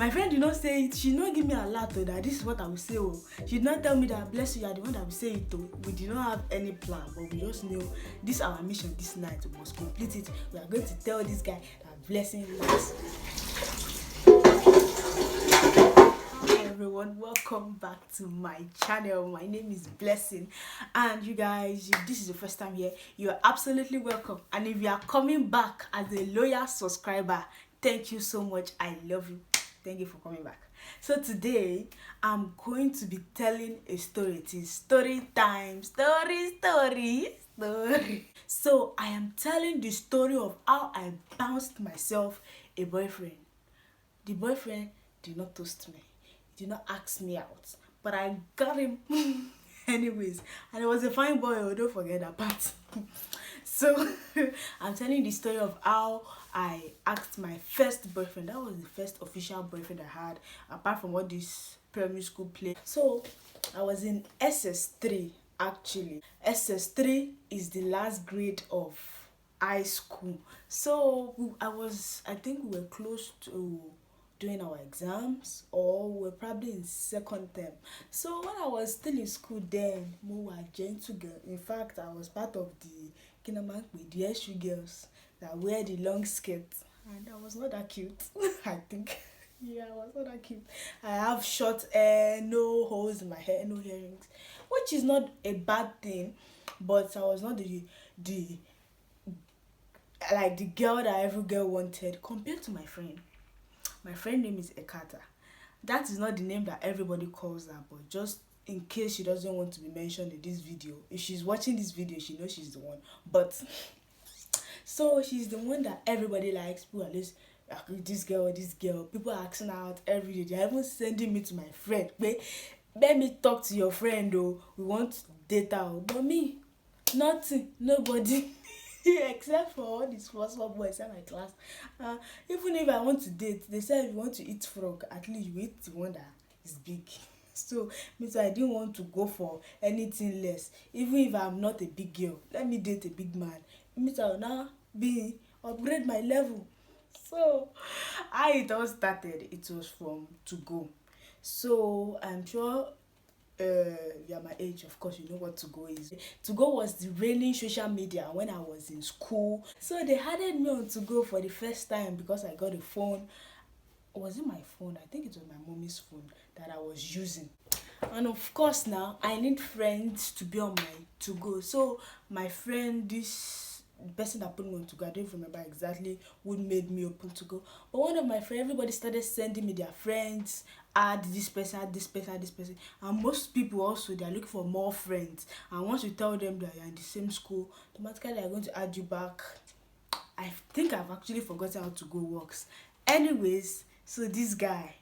My friend did not say it. She did not give me a lot that this is what I will say. Oh, she did not tell me that bless you are the one that will say it. Oh, we did not have any plan, but we just knew this is our mission this night. We must complete it. We are going to tell this guy that blessing lasts. Hi everyone, welcome back to my channel. My name is Blessing, and you guys, if this is the first time here, you are absolutely welcome. And if you are coming back as a loyal subscriber, thank you so much. I love you. Thank you for coming back. So today I'm going to be telling a story. It is story time. Story. So I am telling the story of how I bounced myself a boyfriend. The boyfriend did not toast me. He did not ask me out, but I got him anyways. And it was a fine boy. Oh, don't forget that part. So I'm telling the story of how I asked my first boyfriend. That was the first official boyfriend I had, apart from what this primary school play. So I was in SS3 actually. SS3 is the last grade of high school. So I think we were close to doing our exams, or we're probably in second term. So when I was still in school then, more gentle girl. In fact, I was part of the SU girls that wear the long skirts, and I was not that cute. I think. Yeah, I was not that cute. I have short hair, no holes in my hair, no earrings, which is not a bad thing, but I was not the like the girl that every girl wanted compared to my friend. My friend name is Ekata. That is not the name that everybody calls her, but just in case she doesn't want to be mentioned in this video, if she's watching this video, she knows she's the one. But so she's the one that everybody likes. People at least this girl. People are asking her out every day. They're even sending me to my friend. Let me talk to your friend though. We want to date out. But me, nothing, nobody. Except for all these first boys in my class. Even if I want to date, they said if you want to eat frog, at least you eat the one that is big. So means I didn't want to go for anything less. Even if I'm not a big girl, let me date a big man. It means I will now upgrade my level. So how it all started, it was from To Go. So I'm sure you are my age, of course you know what To Go is. To Go was the reigning social media when I was in school. So they added me on To Go for the first time because I got a phone. Was it my phone? I think it was my mommy's phone that I was using. And of course now I need friends to be on my To Go. So my friend, this person that put me on To Go, I don't remember exactly who made me open To Go, but one of my friends, everybody started sending me their friends, add this person, and most people also, they are looking for more friends, and once you tell them that you're in the same school, automatically they are going to add you back. I think I've actually forgotten how To Go works. Anyways, so this guy,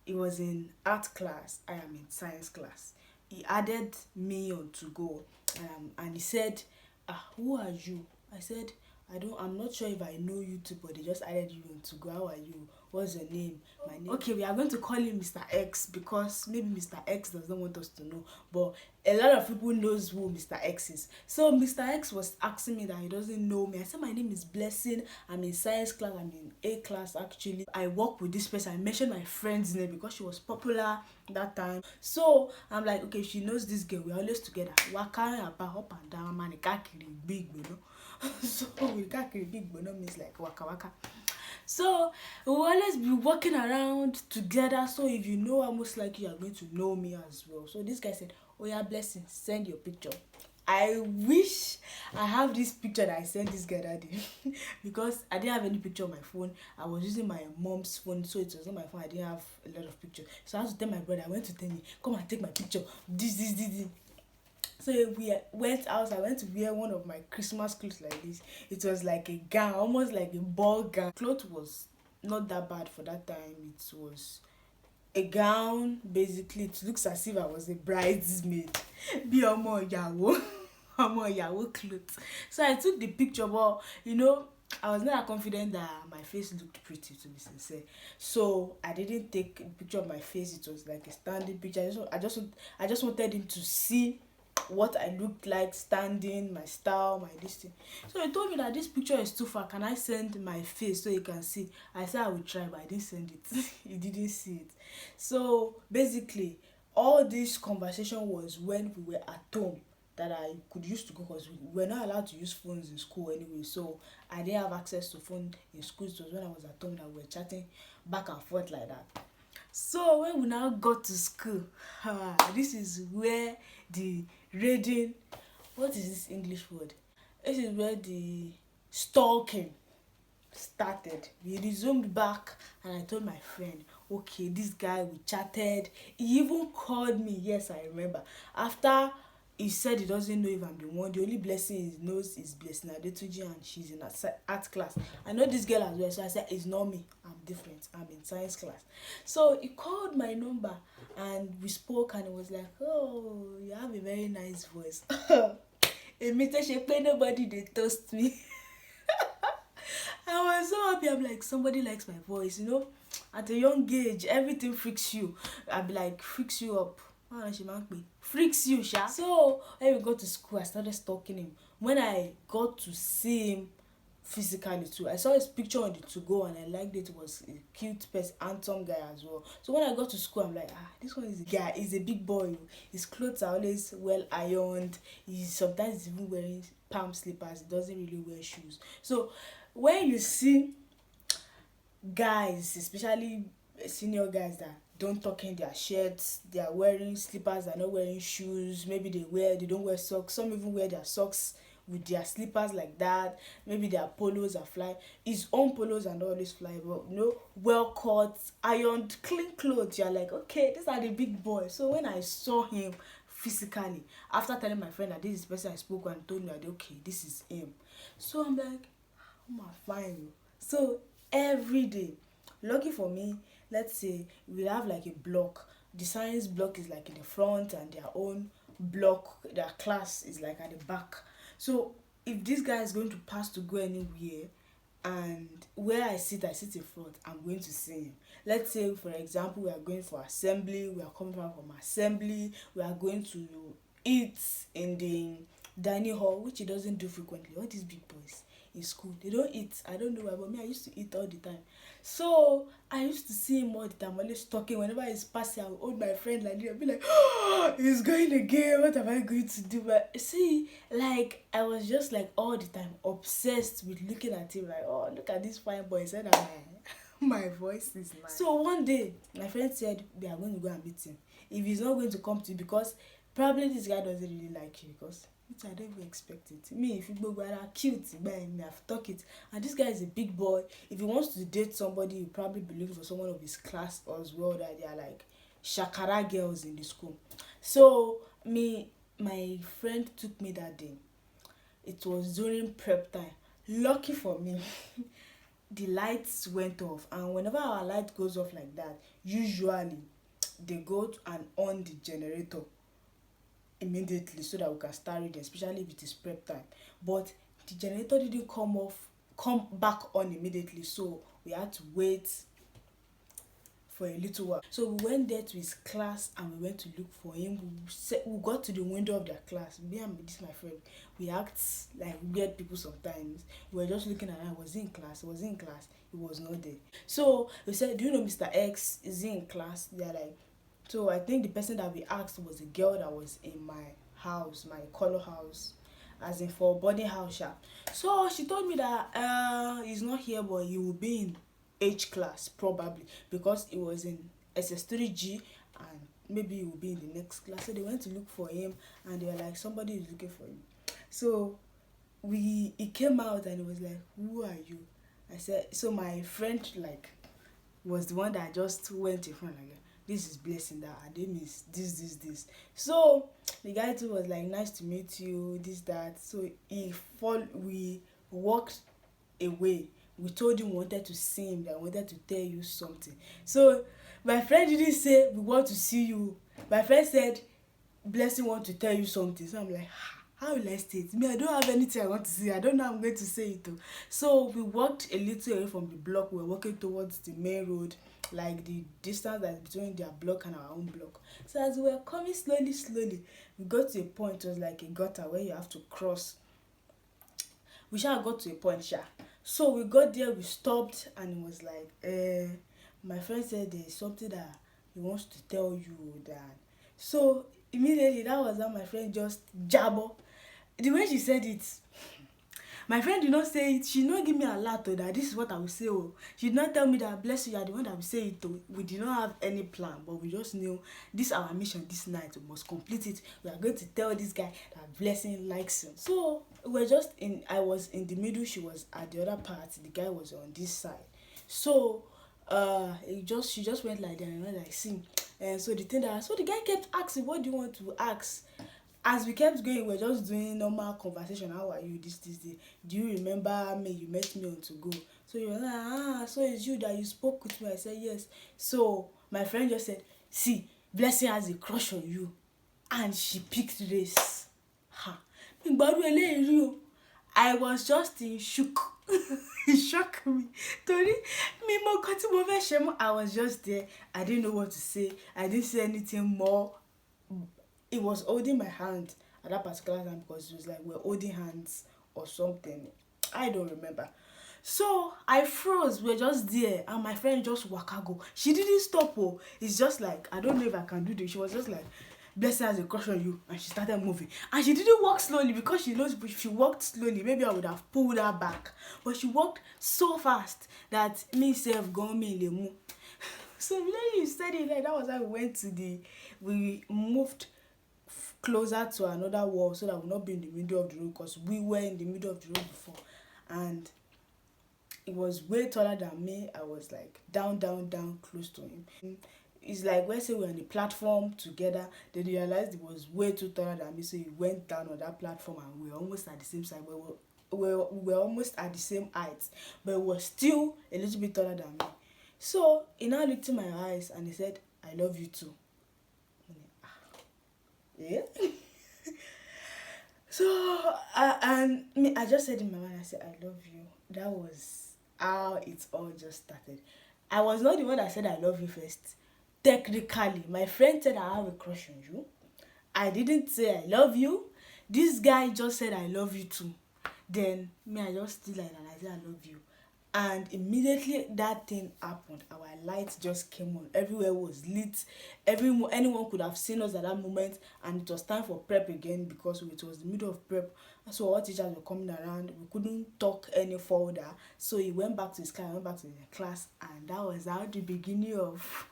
he was in art class, I am in science class. He added me on To Go, and he said, who are you? I said, I'm not sure if I know you too, but they just added you on To Go. How are you? What's your name? My name. Okay, we are going to call him Mr. X because maybe Mr. X doesn't want us to know, but a lot of people knows who Mr. X is. So Mr. X was asking me that he doesn't know me. I said my name is Blessing. I'm in science class. I'm in A class actually. I work with this person. I mentioned my friend's name because she was popular that time. So I'm like, okay, she knows this girl. We're always together. We're carrying about up and down, man. Big, you know. So we can't big, but no means like waka waka. So we will always be walking around together. So if you know her, most likely you are going to know me as well. So this guy said, oh yeah, Blessing, send your picture. I wish I have this picture that I sent this guy that day because I didn't have any picture on my phone. I was using my mom's phone, so it was not my phone. I didn't have a lot of pictures. So I had to tell my brother, I went to tell me, come and take my picture. This. So we went out. I went to wear one of my Christmas clothes like this. It was like a gown, almost like a ball gown. Clothes was not that bad for that time. It was a gown. Basically, it looks as if I was a bridesmaid. Be omo yawo clothes. So I took the picture, but you know, I was not confident that my face looked pretty, to be sincere. So I didn't take a picture of my face. It was like a standing picture. I just wanted him to see what I looked like standing, my style, my this thing. So he told me that this picture is too far. Can I send my face so you can see? I said I will try, but I didn't send it. He didn't see it. So basically, all this conversation was when we were at home that I could use to go, because we were not allowed to use phones in school anyway. So I didn't have access to phone in school. It was when I was at home that we were chatting back and forth like that. So when we now got to school, this is where the reading, what is this English word? This is where the stalking started. We resumed back and I told my friend, okay, this guy, we chatted. He even called me, yes, I remember. After he said he doesn't know if I'm the one, the only blessing he knows is Blessing Adetuji, and she's in art class. I know this girl as well, so I said, it's not me, I'm different, I'm in science class. So he called my number and we spoke, and it was like, oh, you have a very nice voice. Nobody they toast me. I was so happy. I'm like, somebody likes my voice, you know. At a young age, everything freaks you. I'd be like, freaks you up. Freaks you, sha. So when we got to school, I started stalking him. When I got to see him physically too, I saw his picture on the to-go and I liked it. It was a cute person, handsome guy as well. So when I got to school, I'm like, this one is a guy. He's a big boy. His clothes are always well ironed. He's sometimes even wearing palm slippers. He doesn't really wear shoes. So when you see guys, especially senior guys, that don't tuck in their shirts, they are wearing slippers, they're not wearing shoes, maybe they don't wear socks, some even wear their socks with their slippers like that, maybe their polos are fly, his own polos are not always fly, but you know, well cut, ironed, clean clothes, you're like, okay, these are the big boys. So when I saw him physically, after telling my friend that this is the person I spoke and told me that, okay, this is him, so I'm like, I'm fine. So every day, lucky for me, let's say we have like a block. The science block is like in the front and their own block, their class is like at the back. So if this guy is going to pass to go anywhere, and where I sit in front, I'm going to see him. Let's say, for example, we are going for assembly, we are coming back from assembly, we are going to eat in the dining hall, which he doesn't do frequently. All these big boys in school, they don't eat. I don't know why, but me, I used to eat all the time. So I used to see him all the time, always talking. Whenever he's passing, I would hold my friend like this. I'd be like, oh, he's going again. What am I going to do? But see, like, I was just like all the time obsessed with looking at him, like, oh, look at this fine boy. He said that my voice is nice. So one day, my friend said, we are going to go and meet him. If he's not going to come to you, because probably this guy doesn't really like you, because I don't even expect it. Me, if you go cute, man, me have talk it. And this guy is a big boy. If he wants to date somebody, he'll probably be looking for someone of his class as well, that they are like shakara girls in the school. So my friend took me that day. It was during prep time. Lucky for me, the lights went off, and whenever our light goes off like that, usually they go and on the generator immediately so that we can start reading, especially if it is prep time. But the generator didn't come back on immediately, so we had to wait for a little while. So we went there to his class and we went to look for him. We got to the window of their class. Me and this my friend, we act like weird people sometimes. We were just looking at him. Was he in class? Was he in class? He was not there. So we said, do you know Mr. X? Is he in class? They're like, so I think the person that we asked was a girl that was in my house, my color house, as in for boarding house shop. So she told me that he's not here, but he will be in H class probably, because he was in SS3G and maybe he will be in the next class. So they went to look for him and they were like, somebody is looking for him. So he came out and he was like, who are you? I said, so my friend like was the one that just went in front, like, this is Blessing, that her name is this. So the guy too was like, nice to meet you, this, that. So we walked away. We told him we wanted to see him, that we wanted to tell you something. So my friend didn't say we want to see you. My friend said Blessing want to tell you something. So I'm like, how will I say it? Me, I don't have anything I want to say. I don't know how I'm going to say it though. So we walked a little away from the block. We were walking towards the main road, like the distance that's between their block and our own block. So as we were coming slowly, we got to a point. It was like a gutter where you have to cross. We shall got to a point, sha. So we got there, we stopped, and it was like, my friend said there's something that he wants to tell you, that. So immediately, that was how my friend just jabber. The way she said it, my friend did not say it. She did not give me a lot though, that this is what I will say. Oh, she did not tell me that bless you are the one that will say it though. We did not have any plan, but we just knew this is our mission this night. We must complete it. We are going to tell this guy that blessing likes him. So we're just in. I was in the middle. She was at the other part. The guy was on this side. So she just went like that and went like, see. And so the guy kept asking, what do you want to ask? As we kept going, we were just doing normal conversation. How are you? This. Do you remember me? You met me on to go. So you were like, so it's you that you spoke with me. I said yes. So my friend just said, see, Blessing has a crush on you, and she picked this. Ha! I was just in shock. It shocked me. Tori, me mo nkan tí mo fẹ́ ṣe mọ́. I was just there. I didn't know what to say. I didn't say anything more. It was holding my hand at that particular time, because it was like we're holding hands or something. I don't remember. So I froze. We're just there, and my friend just waka go. She didn't stop. Oh, it's just like, I don't know if I can do this. She was just like, Blessing has a crush on you, and she started moving. And she didn't walk slowly, because she knows if she walked slowly, maybe I would have pulled her back. But she walked so fast that me self got me in the move. So when you said it, like, that was how we moved closer to another wall, so that we'll not be in the middle of the road, because we were in the middle of the road before, and it was way taller than me. I was like down close to him. It's like, let's say we're on the platform together, then he realized it was way too taller than me, so he went down on that platform, and we were almost at the same side. We were almost at the same height, but it was still a little bit taller than me. So he now looked in my eyes and he said, I love you too. Yeah. So I just said in my mind, I said, I love you. That was how it all just started. I was not the one that said I love you first. Technically, my friend said I have a crush on you. I didn't say I love you. This guy just said I love you too. Then me, I just still like, and I said I love you. And immediately that thing happened. Our lights just came on. Everywhere was lit. Anyone could have seen us at that moment, and it was time for prep again, because it was the middle of prep. So all teachers were coming around. We couldn't talk any further. So he went back to his class, went back to the class, and that was how the beginning of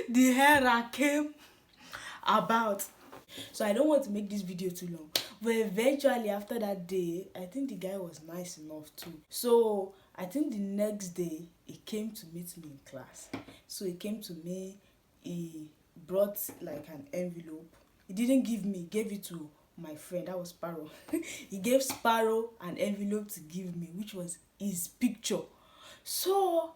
the era came about. So I don't want to make this video too long, but eventually after that day, I think the guy was nice enough too. So I think the next day he came to meet me in class. So he came to me, he brought like an envelope. He didn't give me, he gave it to my friend. That was Sparrow. He gave Sparrow an envelope to give me, which was his picture. So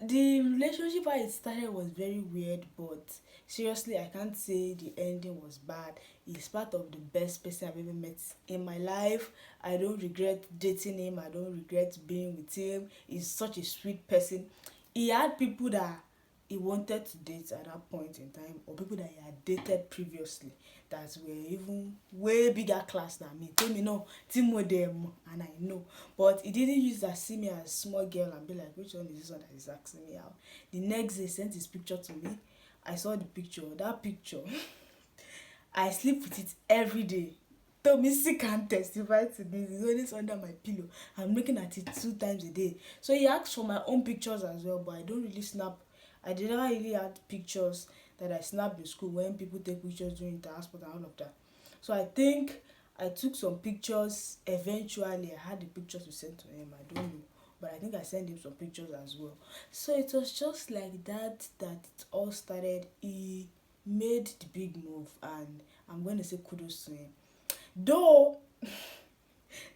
the relationship how it started was very weird, but seriously, I can't say the ending was bad. He's part of the best person I've ever met in my life. I don't regret dating him. I don't regret being with him. He's such a sweet person. He had people that he wanted to date at that point in time, or people that he had dated previously that were even way bigger class than me. Tell me no, Timo them, and I know. But he didn't use that, see me as a small girl and be like, which one is this one that is asking me out? The next day, he sent his picture to me. I saw the picture. That picture, I sleep with it every day. Tomisi can testify to this. It's always under my pillow. I'm looking at it 2 times a day. So he asked for my own pictures as well, but I don't really snap. I did not really have pictures that I snapped in school when people take pictures during transport and all of that. So I think I took some pictures. Eventually, I had the pictures to send to him. I don't know. But I think I sent him some pictures as well. So it was just like that it all started. He made the big move, and I'm going to say kudos to him. Though,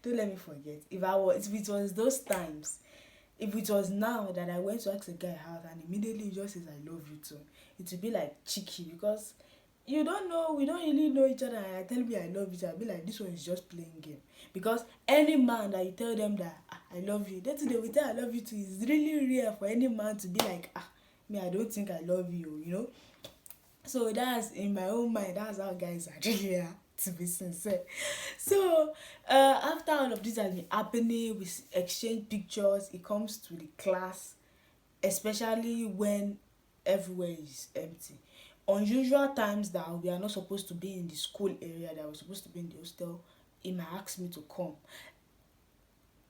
don't let me forget, if it was those times, if it was now that I went to ask a guy out and immediately he just says I love you too, it would be like cheeky, because you don't know, we don't really know each other, and I tell me I love you, I'll be like, this one is just playing game. Because any man that you tell them that I love you, that they will tell I love you too. It's really rare for any man to be like, me, I don't think I love you, you know. So that's in my own mind, that's how guys are really are, to be sincere. So after all of this has been happening, we exchange pictures, it comes to the class, especially when everywhere is empty. Unusual times that we are not supposed to be in the school area, that we're supposed to be in the hostel, he might ask me to come.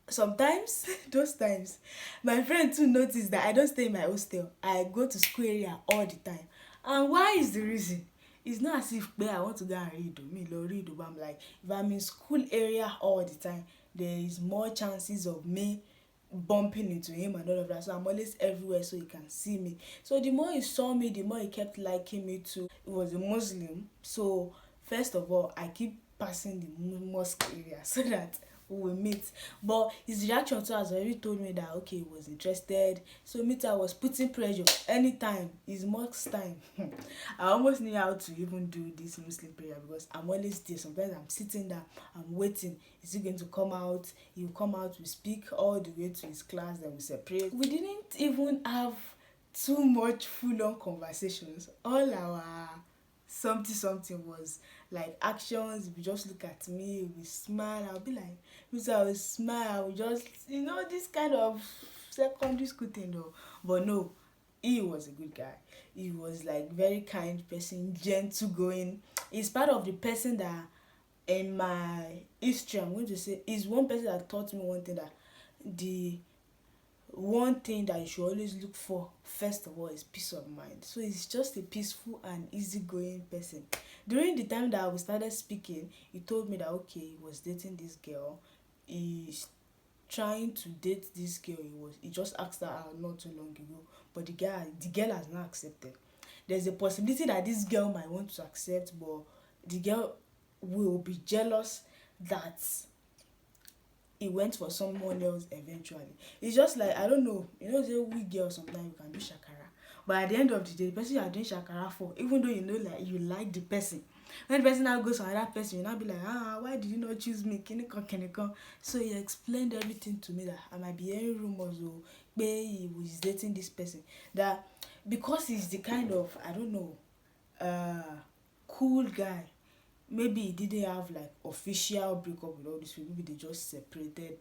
Sometimes those times my friend too notice that I don't stay in my hostel, I go to school area all the time. And why is the reason? It's not as if I want to go and read me lo read, but I'm like, if I'm in school area all the time, there is more chances of me bumping into him and all of that. So I'm always everywhere so he can see me. So the more he saw me, the more he kept liking me too. He was a Muslim, so first of all I keep passing the mosque area so that we will meet. But his reaction to has already told me that okay, he was interested. So me too, I was putting pressure anytime it's mosque time. I almost knew how to even do this Muslim prayer because I'm always there. Sometimes I'm sitting there, I'm waiting. Is he going to come out? He will come out, we speak all the way to his class, then we separate. We didn't even have too much full-on conversations. All our something was like actions. We just look at me, we smile, I'll be like, Mr. I will smile, I will just, this kind of secondary school thing though. But no, he was a good guy. He was like very kind person, gentle going. He's part of the person that in my history, I'm going to say, is one person that taught me one thing, that the one thing that you should always look for first of all is peace of mind. So he's just a peaceful and easygoing person. During the time that we started speaking, he told me that okay, he was dating this girl, he's trying to date this girl. He just asked her out not too long ago, but the girl has not accepted. There's a possibility that this girl might want to accept, but the girl will be jealous that he went for someone else eventually. It's just like, I don't know, say we girls sometimes you can do shakara, but at the end of the day, the person you are doing shakara for, even though like you like the person, when the person now goes to another person, you now be like, why did you not choose me? Can. So he explained everything to me, that I might be hearing rumors or he was dating this person, that because he's the kind of, I don't know, cool guy. Maybe he didn't have like official breakup with all these people. Maybe they just separated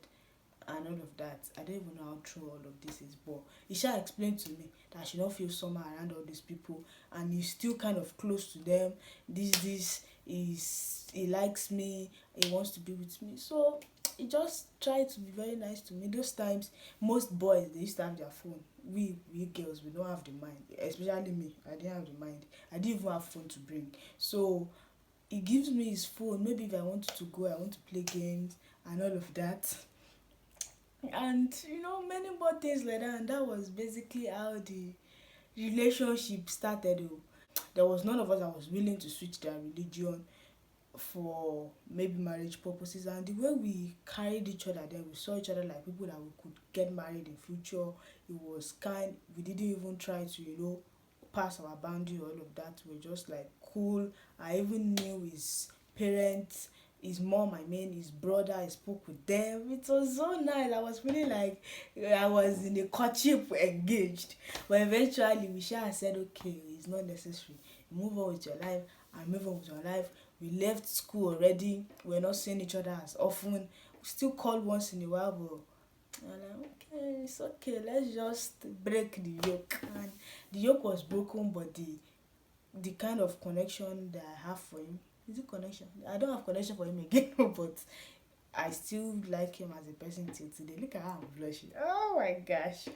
and all of that. I don't even know how true all of this is, but he shall explain to me that I should not feel somehow around all these people, and he's still kind of close to them. This is, he likes me, he wants to be with me. So he just tried to be very nice to me. Those times, most boys, they used to have their phone. We girls, we don't have the mind, especially me. I didn't have the mind. I didn't even have phone to bring. So he gives me his phone. Maybe if I want to go, I want to play games and all of that, and many more things like that. And that was basically how the relationship started. There was none of us that was willing to switch their religion for maybe marriage purposes, and the way we carried each other, then we saw each other like people that we could get married in future. It was kind. We didn't even try to pass our boundary, all of that. We're just like cool. I even knew his parents, his mom, his brother. I spoke with them. It was so nice. I was feeling like I was in a courtship engaged. But eventually we said, okay, it's not necessary. Move on with your life. I move on with your life. We left school already. We're not seeing each other as often. We still call once in a while, but I'm like, okay, it's okay. Let's just break the yoke. And the yoke was broken, but the kind of connection that I have for him, is it connection? I don't have connection for him again, but I still like him as a person till today. Look at how I'm blushing. Oh my gosh.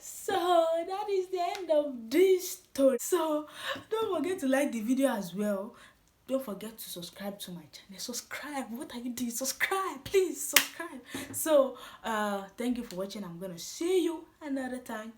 So that is the end of this story. So don't forget to like the video as well. Don't forget to subscribe to my channel. Subscribe. What are you doing? Subscribe. Please subscribe. So thank you for watching. I'm gonna see you another time.